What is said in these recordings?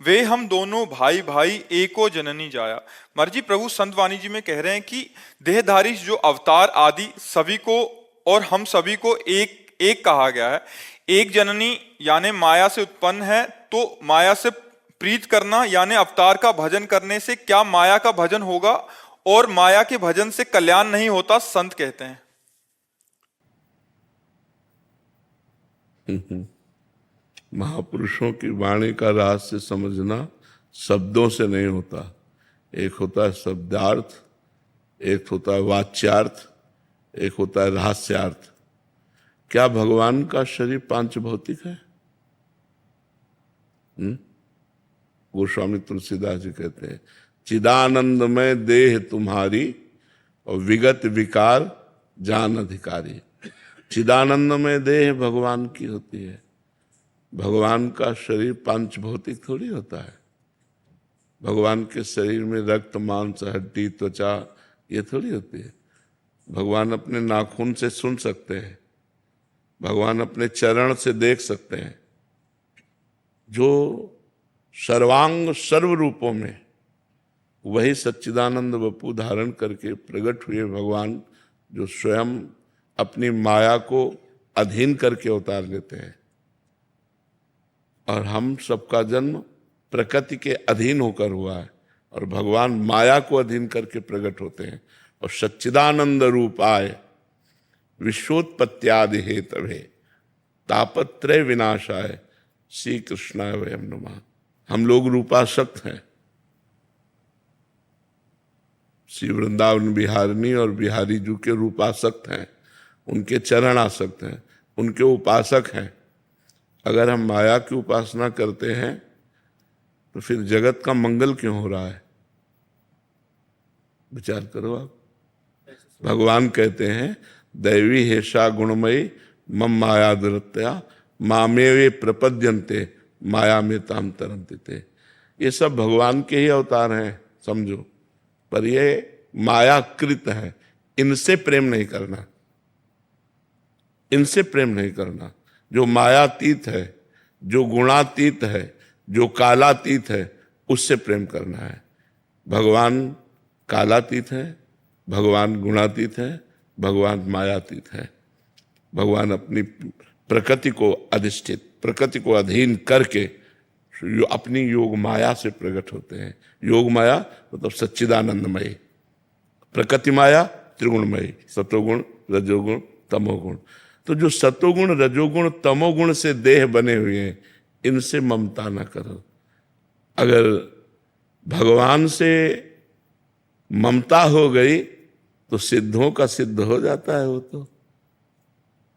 वे हम दोनों भाई भाई एको जननी जाया। महाराज जी, प्रभु संत वाणी जी में कह रहे हैं कि देहधारी जो अवतार आदि सभी को और हम सभी को एक एक कहा गया है। एक जननी यानी माया से उत्पन्न है, तो माया से प्रीत करना यानी अवतार का भजन करने से क्या माया का भजन होगा, और माया के भजन से कल्याण नहीं होता, संत कहते हैं। महापुरुषों की वाणी का रहस्य समझना शब्दों से नहीं होता। एक होता है शब्दार्थ, एक होता है वाच्यार्थ, एक होता है रहस्यार्थ। क्या भगवान का शरीर पांच भौतिक है? गोस्वामी तुलसीदास जी कहते हैं, चिदानंदमय देह तुम्हारी और विगत विकार जान अधिकारी। चिदानंदमय देह भगवान की होती है। भगवान का शरीर पांच भौतिक थोड़ी होता है। भगवान के शरीर में रक्त मांस हड्डी त्वचा ये थोड़ी होती है। भगवान अपने नाखून से सुन सकते हैं, भगवान अपने चरण से देख सकते हैं। जो सर्वांग सर्व रूपों में वही सच्चिदानंद वपु धारण करके प्रकट हुए भगवान, जो स्वयं अपनी माया को अधीन करके अवतार लेते हैं। और हम सबका जन्म प्रकृति के अधीन होकर हुआ है, और भगवान माया को अधीन करके प्रकट होते हैं। और सच्चिदानंद रूपाय विश्वोत्पत्त्यादि हेतवे तापत्रय विनाशाय श्री कृष्णाय वयम नमः। हम लोग रूपासक्त हैं। श्री वृंदावन बिहारिणी और बिहारी जी के रूपासक्त हैं, उनके चरण आसक्त हैं, उनके उपासक हैं। अगर हम माया की उपासना करते हैं तो फिर जगत का मंगल क्यों हो रहा है? विचार करो आप। भगवान कहते हैं, दैवी हेषा गुणमयी मम माया दुरत्या मामेवे प्रपद्यन्ते माया में ताम तरंते। ये सब भगवान के ही अवतार हैं समझो, पर ये मायाकृत है। इनसे प्रेम नहीं करना, इनसे प्रेम नहीं करना। जो मायातीत है, जो गुणातीत है, जो कालातीत है, उससे प्रेम करना है। भगवान कालातीत है, भगवान गुणातीत है, भगवान मायातीत है। भगवान अपनी प्रकृति को अधिष्ठित, प्रकृति को अधीन करके अपनी योग माया से प्रकट होते हैं। योग माया मतलब सच्चिदानंदमयी, प्रकृति माया त्रिगुणमयी, सतोगुण रजोगुण तमोगुण। तो जो सतोगुण रजोगुण तमोगुण से देह बने हुए हैं, इनसे ममता न करो। अगर भगवान से ममता हो गई तो सिद्धों का सिद्ध हो जाता है। वो तो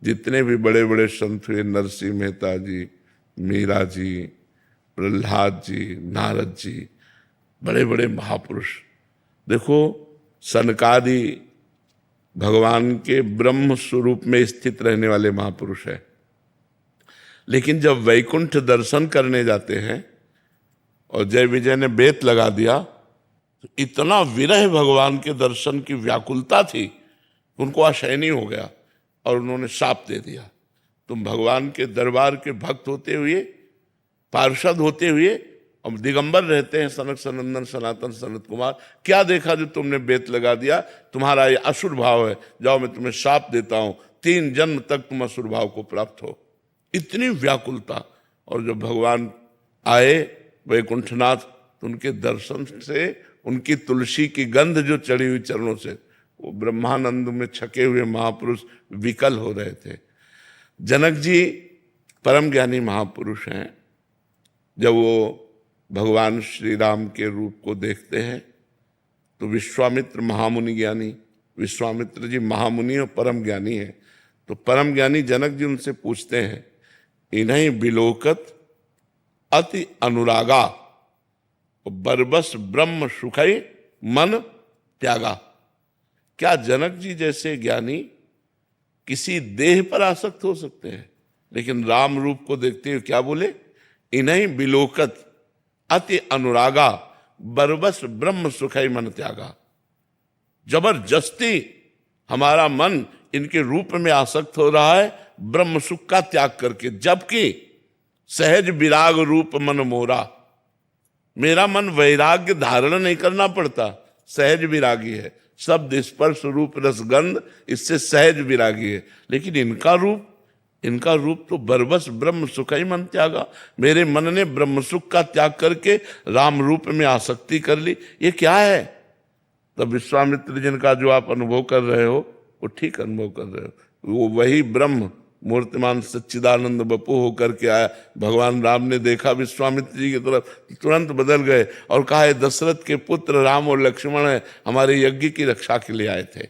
जितने भी बड़े बड़े संत हुए, नरसिंह मेहता जी, मीरा जी, प्रहलाद जी, नारद जी, बड़े बड़े महापुरुष, देखो सनकादि भगवान के ब्रह्म स्वरूप में स्थित रहने वाले महापुरुष है। लेकिन जब वैकुंठ दर्शन करने जाते हैं और जय विजय ने बेत लगा दिया, तो इतना विरह भगवान के दर्शन की व्याकुलता थी, उनको आशयनी हो गया और उन्होंने शाप दे दिया, तुम भगवान के दरबार के भक्त होते हुए, पार्षद होते हुए और दिगंबर रहते हैं सनक सनंदन सनातन सनत कुमार, क्या देखा जो तुमने बेत लगा दिया? तुम्हारा ये असुर भाव है, जाओ मैं तुम्हें शाप देता हूं, 3 जन्म तक तुम असुर भाव को प्राप्त हो। इतनी व्याकुलता। और जब भगवान आए वैकुंठनाथ, तो उनके दर्शन से, उनकी तुलसी की गंध जो चढ़ी हुई चरणों से, वो ब्रह्मानंद में छके हुए महापुरुष विकल हो रहे थे। जनक जी परम ज्ञानी महापुरुष हैं। जब वो भगवान श्री राम के रूप को देखते हैं तो विश्वामित्र महामुनि ज्ञानी, विश्वामित्र जी महामुनि और परम ज्ञानी हैं, तो परम ज्ञानी जनक जी उनसे पूछते हैं, इन्हीं बिलोकत अति अनुरागा बरबस ब्रह्म सुखई मन त्यागा। क्या जनक जी जैसे ज्ञानी किसी देह पर आसक्त हो सकते हैं? लेकिन राम रूप को देखते हुए क्या बोले? इन्हीं बिलोकत अति अनुरागा बरबस ब्रह्म सुखई मन त्यागा। जबरदस्ती हमारा मन इनके रूप में आसक्त हो रहा है ब्रह्म सुख का त्याग करके, जबकि सहज विराग रूप मन मोरा, मेरा मन वैराग्य धारण नहीं करना पड़ता, सहज विरागी है। शब्द स्पर्श रूप रसगंध, इससे सहज विरागी है। लेकिन इनका रूप तो बरबस ब्रह्म सुख ही मन त्यागा। मेरे मन ने ब्रह्म सुख का त्याग करके राम रूप में आसक्ति कर ली, ये क्या है? तब विश्वामित्र जिनका जो आप अनुभव कर रहे हो वो ठीक अनुभव कर रहे हो। वो वही ब्रह्म मूर्तिमान सच्चिदानंद बपू होकर के आया। भगवान राम ने देखा विश्वामित्र जी की तरफ, तुरंत बदल गए और कहा, दशरथ के पुत्र राम और लक्ष्मण है, हमारे यज्ञ की रक्षा के लिए आए थे।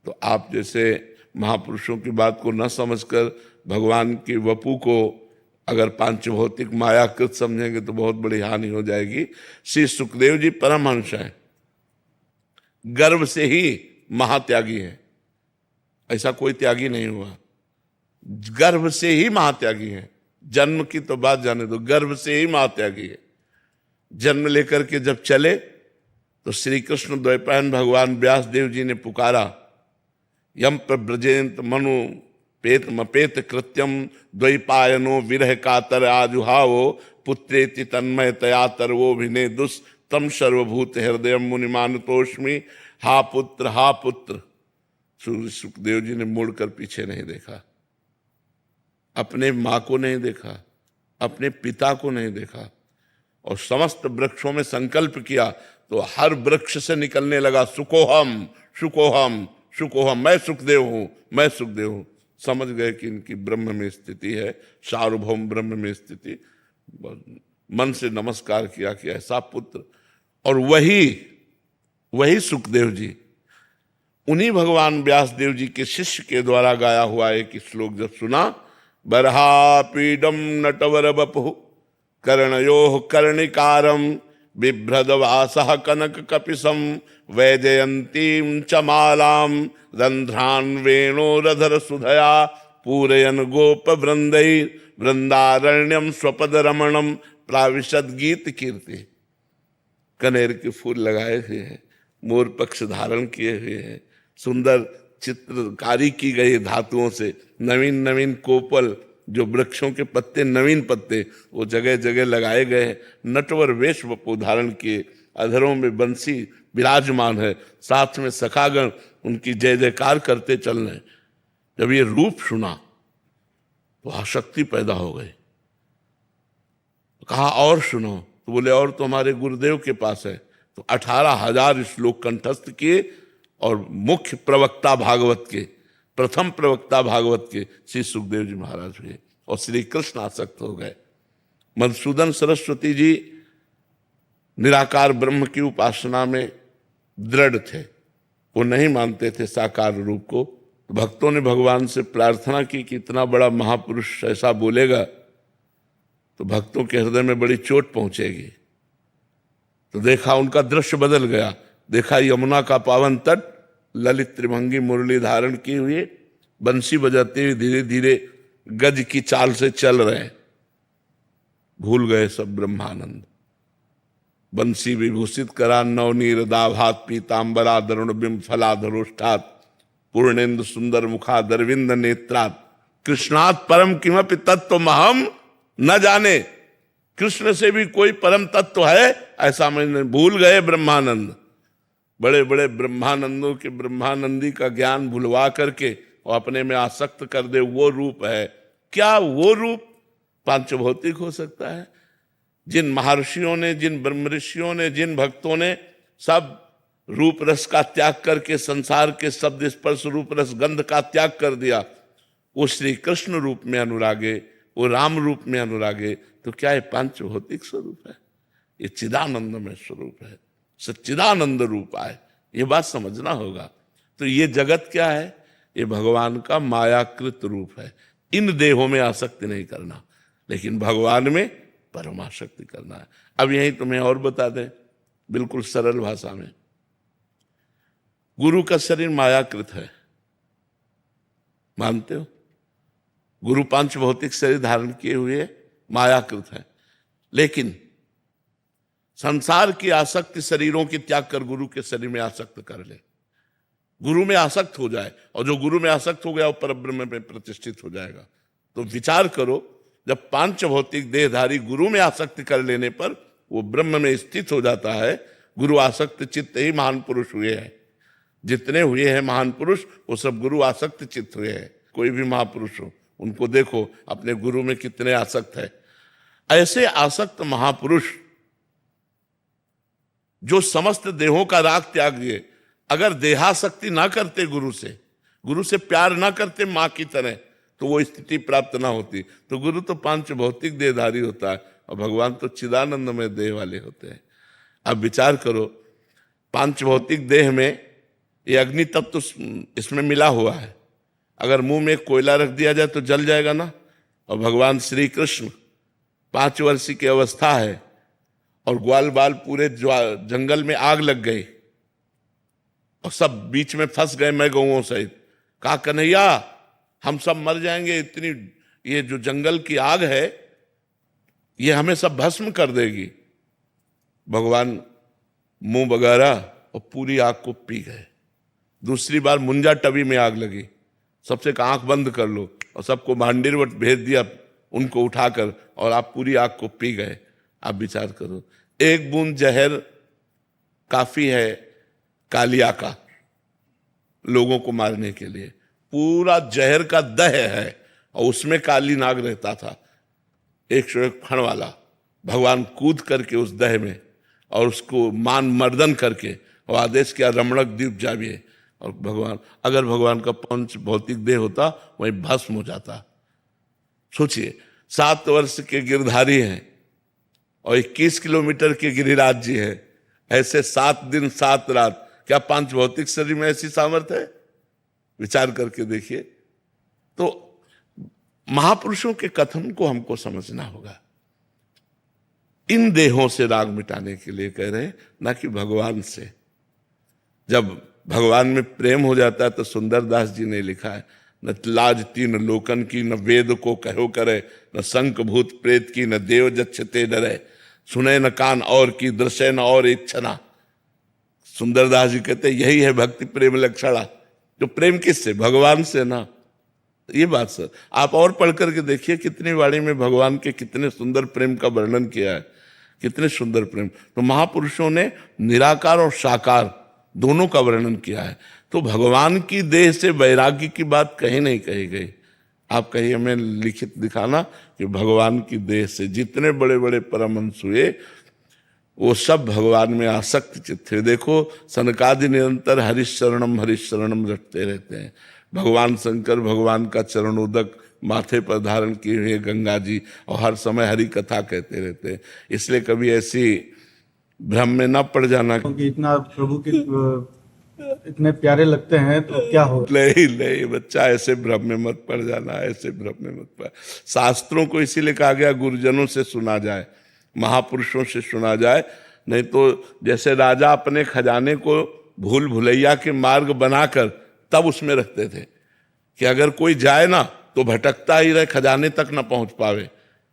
तो आप जैसे महापुरुषों की बात को न समझकर भगवान की वपू को अगर पांचभौतिक मायाकृत समझेंगे तो बहुत बड़ी हानि हो जाएगी। श्री सुखदेव जी परमहंस हैं, गर्भ से ही महात्यागी है, ऐसा कोई त्यागी नहीं हुआ। गर्भ से ही महात्यागी है, जन्म की तो बात जाने दो, गर्भ से ही महात्यागी है। जन्म लेकर के जब चले तो श्री कृष्ण द्वैपायन भगवान व्यास देव जी ने पुकारा, यम प्रव्रजेंत मनु पेत मपेत कृत्यम द्वैपायनो विरह कातर आजुहावो पुत्रेति तन्मय तया तरवो भिने दुस तम सर्वभूत हृदय मुनिमानुतोष्मी। हा पुत्र हा पुत्र। सुखदेव जी ने मुड़कर पीछे नहीं देखा, अपने माँ को नहीं देखा, अपने पिता को नहीं देखा, और समस्त वृक्षों में संकल्प किया तो हर वृक्ष से निकलने लगा, सुकोहम सुकोहम सुकोहम, मैं सुखदेव हूं, मैं सुखदेव हूं। समझ गए कि इनकी ब्रह्म में स्थिति है, सार्वभौम ब्रह्म में स्थिति। मन से नमस्कार किया कि ऐसा पुत्र। और वही सुखदेव जी, उन्हीं भगवान व्यास देव जी के शिष्य के द्वारा गाया हुआ एक श्लोक जब सुना, बर्हापीडम नटवर बपु कर्णयोः कर्णिकारम बिभ्रदवासः कनक कपिसम वैजयंतीं च मालाम रंध्रान वेणोरधर सुधया पूरयन गोप वृंदै वृंदारण्यम स्वपद रमणम प्राविशद गीत कीर्ति। कनेर के फूल लगाए हुए हैं, मोर पक्ष धारण किए हुए हैं, सुंदर चित्रकारी की गई धातुओं से, नवीन नवीन कोपल, जो वृक्षों के पत्ते नवीन पत्ते वो जगह जगह लगाए गए हैं। नटवर वेश वपु धारण किए, अधरों में बंसी विराजमान है, साथ में सखागण उनकी जय जयकार करते चल रहे। जब ये रूप सुना तो आसक्ति पैदा हो गई। कहा और सुनो, तो बोले और तो हमारे गुरुदेव के पास है। तो 18,000 श्लोक कंठस्थ किए और मुख्य प्रवक्ता भागवत के, प्रथम प्रवक्ता भागवत के श्री सुखदेव जी महाराज हुए और श्री कृष्ण आसक्त हो गए। मधुसूदन सरस्वती जी निराकार ब्रह्म की उपासना में दृढ़ थे, वो नहीं मानते थे साकार रूप को। भक्तों ने भगवान से प्रार्थना की कि इतना बड़ा महापुरुष ऐसा बोलेगा तो भक्तों के हृदय में बड़ी चोट पहुंचेगी। तो देखा उनका दृश्य बदल गया, देखा यमुना का पावन तट, ललित त्रिभंगी मुरली धारण की हुई, बंसी बजाते हुए धीरे धीरे गज की चाल से चल रहे। भूल गए सब ब्रह्मानंद। बंसी विभूषित करा नवनीर दाभात पीतांबरा दरुण बिंब फलाधरोष्ठात पूर्णेन्दु सुंदर मुखादरविंद नेत्रात कृष्णात् परम किमपि तत्व महम न जाने। कृष्ण से भी कोई परम तत्व है ऐसा मैंने, भूल गए ब्रह्मानंद। बड़े बड़े ब्रह्मानंदों के ब्रह्मानंदी का ज्ञान भुलवा करके और अपने में आसक्त कर दे, वो रूप है। क्या वो रूप पांचभौतिक हो सकता है? जिन महर्षियों ने, जिन ब्रह्म ऋषियों ने, जिन भक्तों ने सब रूप रस का त्याग करके संसार के शब्द स्पर्श रूप रस गंध का त्याग कर दिया, वो श्री कृष्ण रूप में अनुरागे, वो राम रूप में अनुरागे, तो क्या ये पांचभौतिक स्वरूप है? ये चिदानंदमय स्वरूप है, सच्चिदानंद रूप है। ये बात समझना होगा। तो ये जगत क्या है? ये भगवान का मायाकृत रूप है। इन देहों में आसक्ति नहीं करना, लेकिन भगवान में परमाशक्ति करना है। अब यही तुम्हें और बता दें बिल्कुल सरल भाषा में। गुरु का शरीर मायाकृत है, मानते हो? गुरु पांच भौतिक शरीर धारण किए हुए मायाकृत है, लेकिन संसार की आसक्ति शरीरों की त्याग कर गुरु के शरीर में आसक्त कर ले, गुरु में आसक्त हो जाए, और जो गुरु में आसक्त हो गया वो परब्रह्म में प्रतिष्ठित हो जाएगा। तो विचार करो, जब पांच भौतिक देहधारी गुरु में आसक्ति कर लेने पर वो ब्रह्म में स्थित हो जाता है। गुरु आसक्त चित्त ही महान पुरुष हुए हैं। जितने हुए हैं महान पुरुष वो सब गुरु आसक्त चित्त हुए हैं। कोई भी महापुरुष हो उनको देखो अपने गुरु में कितने आसक्त है। ऐसे आसक्त महापुरुष जो समस्त देहों का राग त्याग दिए, अगर देहासक्ति ना करते, गुरु से प्यार ना करते मां की तरह, तो वो स्थिति प्राप्त ना होती। तो गुरु तो पांच भौतिक देहधारी होता है और भगवान तो चिदानंद में देह वाले होते हैं। अब विचार करो, पांच भौतिक देह में ये अग्नि तत्व तो इसमें मिला हुआ है। अगर मुंह में कोयला रख दिया जाए तो जल जाएगा ना। और भगवान श्री कृष्ण 5 वर्ष की अवस्था है और ग्वाल बाल पूरे जंगल में आग लग गई और सब बीच में फंस गए, मैं गौओं सहित। कहा कन्हैया हम सब मर जाएंगे, इतनी ये जो जंगल की आग है ये हमें सब भस्म कर देगी। भगवान मुंह बगारा और पूरी आग को पी गए। दूसरी बार मुंजा टबी में आग लगी, सबसे आंख बंद कर लो और सबको भांडीरवट भेज दिया उनको उठाकर, और आप पूरी आग को पी गए। आप विचार करो, एक बूंद जहर काफी है कालिया का लोगों को मारने के लिए। पूरा जहर का दह है और उसमें काली नाग रहता था 101 फण वाला। भगवान कूद करके उस दह में और उसको मान मर्दन करके और आदेश किया रमणक द्वीप जाइए। और भगवान, अगर भगवान का पंच भौतिक देह होता वहीं भस्म हो जाता। सोचिए 7 वर्ष के गिरधारी हैं और 21 किलोमीटर के गिरिराज जी हैं। ऐसे 7 दिन 7 रात, क्या पांच भौतिक शरीर में ऐसी सामर्थ्य है? विचार करके देखिए। तो महापुरुषों के कथन को हमको समझना होगा। इन देहों से राग मिटाने के लिए कह रहे हैं, ना कि भगवान से। जब भगवान में प्रेम हो जाता है तो सुंदरदास जी ने लिखा है, न लाज तीन लोकन की, न वेद को कहो करे, न शंख भूत प्रेत की, न देव जच्छते डरे, सुने न कान और की, दृश्य न और इच्छना। सुंदरदास जी कहते यही है भक्ति प्रेम लक्षणा। जो प्रेम किससे? भगवान से ना। ये बात सर आप और पढ़ करके देखिए, कितनी वाणी में भगवान के कितने सुंदर प्रेम का वर्णन किया है, कितने सुंदर प्रेम। तो महापुरुषों ने निराकार और साकार दोनों का वर्णन किया है। तो भगवान की देह से वैराग्य की बात कहीं नहीं कही गई। आप कहीं हमें लिखित दिखाना कि भगवान की देह से जितने बड़े बड़े परमहंस हुए वो सब भगवान में आसक्त चित्त थे। देखो सनकादि निरंतर हरिशरणम रटते रहते हैं। भगवान शंकर भगवान का चरणोदक माथे पर धारण किए हुए गंगा जी और हर समय हरि कथा कहते रहते हैं। इसलिए कभी ऐसी भ्रम में न पड़ जाना क्योंकि इतना प्रभु के इतने प्यारे लगते हैं तो क्या हो। नहीं बच्चा, ऐसे भ्रम में मत पड़ जाना, ऐसे भ्रम में मत पड़। शास्त्रों को इसीलिए कहा गया गुरुजनों से सुना जाए, महापुरुषों से सुना जाए। नहीं तो जैसे राजा अपने खजाने को भूल भुलैया के मार्ग बनाकर तब उसमें रखते थे कि अगर कोई जाए ना तो भटकता ही रहे, खजाने तक ना पहुंच पावे।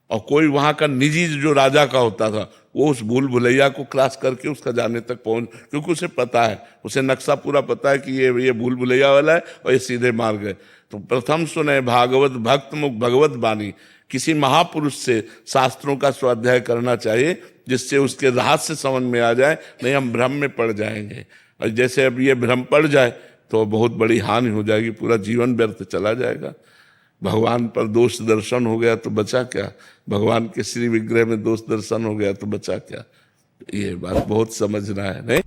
और कोई वहां का निजी जो राजा का होता था वो उस भूल भुलैया को क्रॉस करके उस खजाने तक पहुंच, क्योंकि उसे पता है, उसे नक्शा पूरा पता है कि ये भूल भुलैया वाला है और ये सीधे मार्ग है। तो प्रथम सुने भागवत भक्त मुख भगवत बानी। किसी महापुरुष से शास्त्रों का स्वाध्याय करना चाहिए जिससे उसके रहस्य समझ में आ जाए, नहीं हम भ्रम में पड़ जाएंगे। और जैसे अब ये भ्रम पड़ जाए तो बहुत बड़ी हानि हो जाएगी, पूरा जीवन व्यर्थ चला जाएगा। भगवान पर दोष दर्शन हो गया तो बचा क्या, भगवान के श्री विग्रह में दोष दर्शन हो गया तो बचा क्या। ये बात बहुत समझना है नहीं।